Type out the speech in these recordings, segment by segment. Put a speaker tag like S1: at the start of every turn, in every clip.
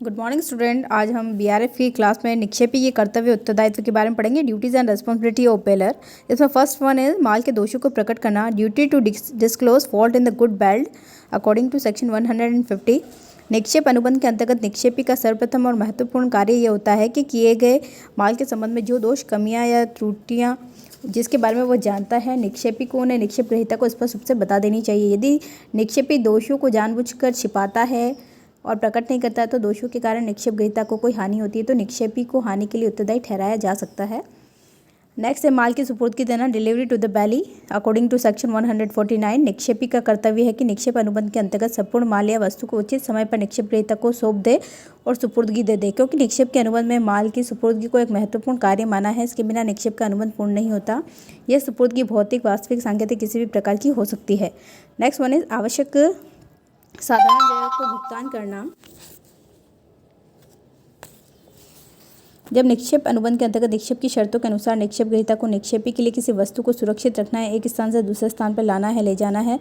S1: Good morning student. आज हम बीआरएफ की क्लास में निक्षेपी के कर्तव्य उत्तरदायित्व के बारे में पढ़ेंगे। Duties and responsibility of bailor. इसमें फर्स्ट वन है माल के दोषों को प्रकट करना, duty to disclose fault in the good bailed according to section 150। निक्षेप अनुबंध के अंतर्गत निक्षेपी का सर्वप्रथम और महत्वपूर्ण कार्य यह होता है कि किए गए माल के संबंध में जो दोष, कमियां या त्रुटियां जिसके बारे में वो जानता है, निक्षेपी को उन्हें निक्षेप ग्रहीता को स्पष्ट रूप से बता देनी चाहिए। यदि निक्षेपी दोषों को जानबूझकर छिपाता है और प्रकट नहीं करता तो दोषों के कारण निक्षेप ग्रहीता को कोई हानि होती है तो निक्षेपी को हानि के लिए उत्तरदायी ठहराया जा सकता है। नेक्स्ट है माल की सुपुर्दगी देना, delivery to the bailee according to section 149। निक्षेपी का कर्तव्य है कि निक्षेप अनुबंध के अंतर्गत संपूर्ण माल या वस्तु को उचित समय पर निक्षेप ग्रहीता को सौंप दे और सुपुर्दगी दे दे। क्योंकि निक्षेप के अनुबंध में माल की सुपुर्दगी को एक महत्वपूर्ण कार्य माना है, इसके बिना निक्षेप का अनुबंध पूर्ण नहीं होता। यह सुपुर्दगी भौतिक, वास्तविक, सांकेतिक किसी भी प्रकार की हो सकती है। नेक्स्ट वन इज आवश्यक साधारण व्यय को भुगतान करना। जब निक्षेप अनुबंध के अंतर्गत निक्षेप की शर्तों के अनुसार निक्षेप ग्रहीता को निक्षेपी के लिए किसी वस्तु को सुरक्षित रखना है, एक स्थान से दूसरे स्थान पर लाना है, ले जाना है,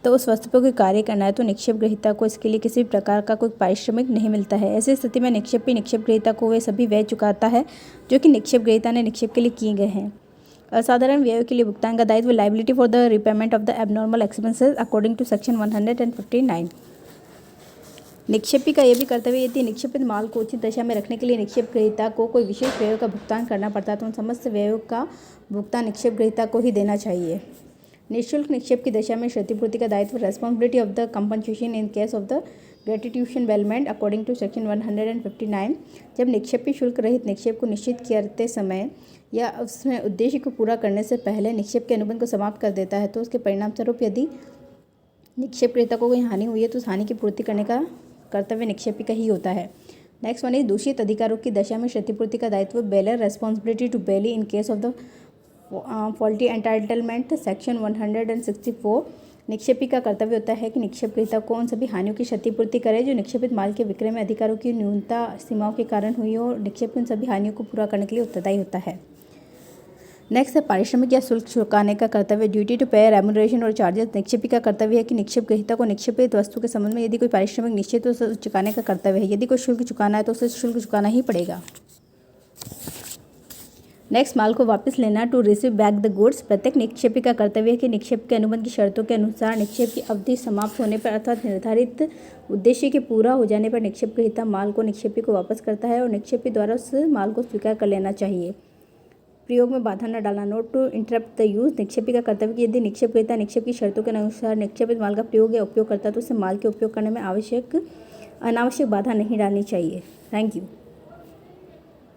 S1: तो उस वस्तु पर कोई कार्य करना है तो निक्षेप ग्रहीता को इसके लिए किसी भी प्रकार का कोई पारिश्रमिक नहीं मिलता है। ऐसी स्थिति में निक्षेपी निक्षेप ग्रहीता को वे सभी व्यय चुकाता है जो कि निक्षेप ग्रहीता ने निक्षेप के लिए किए गए हैं। असाधारण व्ययों के लिए भुगतान का दायित्व, liability for the repayment of the abnormal expenses according to section 159। निक्षेपी का यह भी कर्तव्य, यदि निक्षेपित माल को उचित दशा में रखने के लिए निक्षेप ग्रहीता को कोई विशेष व्ययों का भुगतान करना पड़ता है तो उन समस्त व्ययों का भुगतान निक्षेप ग्रहीता को ही देना चाहिए। निःशुल्क निक्षेप की दशा में क्षतिपूर्ति का दायित्व, responsibility of the compensation in case of the gratuitous bailment according to section 159। जब निक्षेपी शुल्क रहित निक्षेप को निश्चित करते समय या उसमें उद्देश्य को पूरा करने से पहले निक्षेप के अनुबंध को समाप्त कर देता है तो उसके परिणाम स्वरूप यदि निक्षेप ग्रहीता को कोई हानि हुई है तो उस हानि की पूर्ति करने का कर्तव्य निक्षेपी का ही होता है। नेक्स्ट वन इज दूषित अधिकारों की दशा में क्षतिपूर्ति का दायित्व, bailor responsibility to bailee in case of the faulty entitlement section 164। निक्षेपी का कर्तव्य होता है कि निक्षेप ग्रहीता को उन सभी हानियों की क्षतिपूर्ति करे जो निक्षेपित माल के विक्रय में अधिकारों की न्यूनता सीमाओं के कारण हुई हो और निक्षेप उन सभी हानियों को पूरा करने के लिए उत्तरदायी होता है। नेक्स्ट है पारिश्रमिक या शुल्क चुकाने का कर्तव्य, ड्यूटी टू पे रेम्यूनरेशन और चार्जेस। निक्षेपी का कर्तव्य है कि निक्षेप ग्रहीता को निक्षेपित वस्तु के संबंध में यदि कोई पारिश्रमिक निश्चित तो उसे चुकाने का कर्तव्य है। यदि कोई शुल्क चुकाना है तो उसे शुल्क चुकाना ही पड़ेगा। नेक्स्ट, माल को वापस लेना, to receive back the goods. प्रत्येक निक्षेपी का कर्तव्य है कि निक्षेप के अनुबंध की शर्तों के अनुसार निक्षेप की अवधि समाप्त होने पर अर्थात निर्धारित उद्देश्य के पूरा हो जाने पर निक्षेप ग्रहीता माल को निक्षेपी को वापस करता है और निक्षेपी द्वारा उस माल को स्वीकार कर लेना चाहिए। प्रयोग में बाधा न डालना, not to interrupt the use. निक्षेपी का कर्तव्य कि यदि निक्षेप ग्रहीता निक्षेप की शर्तों के अनुसार निक्षेपित माल का प्रयोग या उपयोग करता है तो उसे माल के उपयोग करने में अनावश्यक बाधा नहीं डालनी चाहिए। Thank you.